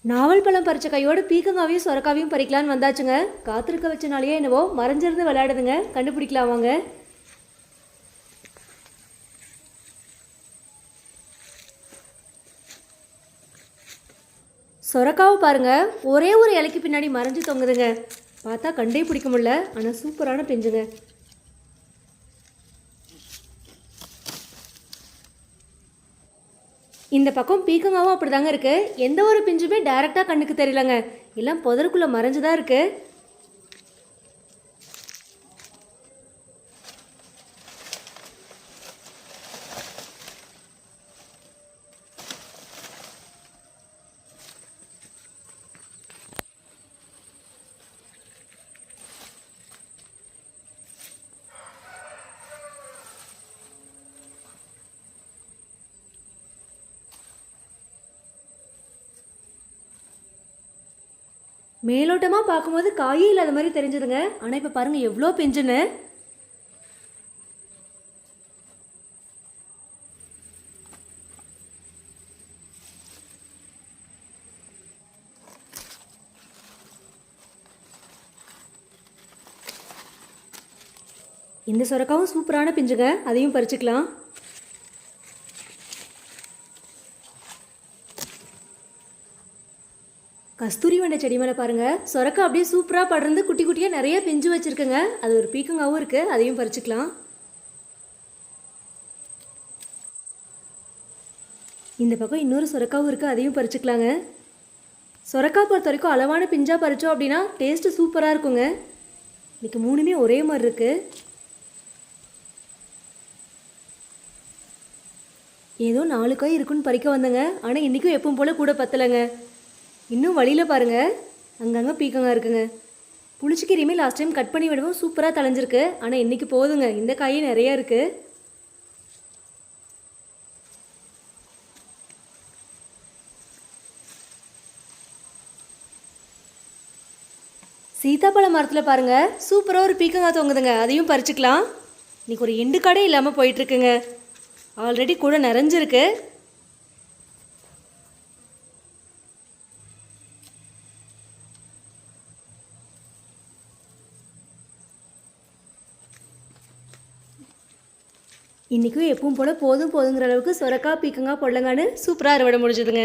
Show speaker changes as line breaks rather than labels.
நாவல் பழம் பறிச்ச கையோட பீக்கங்காவையும் சொரக்காவையும் பறிக்கலான்னு வந்தாச்சுங்க. காத்திருக்க வச்சனாலேயே என்னவோ மறைஞ்சிருந்து விளையாடுதுங்க. கண்டுபிடிக்கலாம் வாங்க. சொரக்காவை பாருங்க, ஒரே ஒரு இலைக்கு பின்னாடி மறைஞ்சு தொங்குதுங்க. பார்த்தா கண்டே பிடிக்க முடியல, ஆனால் சூப்பரான பிஞ்சுங்க. இந்த பக்கம் பீக்கங்காவும் அப்படி தாங்க இருக்குது. எந்த ஒரு பிஞ்சுமே டைரெக்டாக கண்ணுக்கு தெரியலங்க. எல்லாம் புதருக்குள்ளே மறைஞ்சு தான் இருக்குது. மேலோட்டமாக பார்க்கும்போது காயே இல்லாத மாதிரி தெரிஞ்சதுங்க. ஆனால் இப்போ பாருங்கள் எவ்வளோ பிஞ்சுன்னு. இந்த சொரக்காவும் சூப்பரான பிஞ்சுங்க, அதையும் பறிச்சுக்கலாம். கஸ்தூரி வண்டை செடி மேலே பாருங்கள், சொரக்கா அப்படியே சூப்பராக படர்ந்து குட்டி குட்டியாக நிறைய பிஞ்சு வச்சுருக்குங்க. அது ஒரு பீக்கங்காவும் இருக்குது, அதையும் பறிச்சுக்கலாம். இந்த பக்கம் இன்னொரு சொரக்காவும் இருக்குது, அதையும் பறிச்சுக்கலாங்க. சொரக்கா பொறுத்த வரைக்கும் அளவான பிஞ்சாக பறித்தோம் அப்படின்னா டேஸ்ட்டு சூப்பராக இருக்குங்க. இன்றைக்கி மூணுமே ஒரே மாதிரி இருக்குது. ஏதோ 4 காய் இருக்குன்னு பறிக்க வந்தேங்க. ஆனால் இன்றைக்கும் எப்பவும் போல் கூட பத்தலைங்க. இன்னும் வழியில் பாருங்கள், அங்கங்கே பீக்கங்காய் இருக்குங்க. புளிச்சிக்கீரையுமே லாஸ்ட் டைம் கட் பண்ணி விடுவோம், சூப்பராக தலைஞ்சிருக்கு. ஆனால் இன்றைக்கி போதுங்க, இந்த காயே நிறையா இருக்குது. சீத்தாப்பழ மரத்தில் பாருங்கள், சூப்பராக ஒரு பீக்கங்காய் தொங்குதுங்க, அதையும் பறிச்சுக்கலாம். இன்றைக்கி ஒரு எண்டு கடை இல்லாமல் போயிட்டுருக்குங்க. ஆல்ரெடி கூட நிறைஞ்சிருக்கு. இன்றைக்கும் எப்பவும் போல் போதுங்கிற அளவுக்கு சொரக்காய் பீக்கங்காய் பொடலங்கான்னு சூப்பராக அறுவடை முடிஞ்சுதுங்க.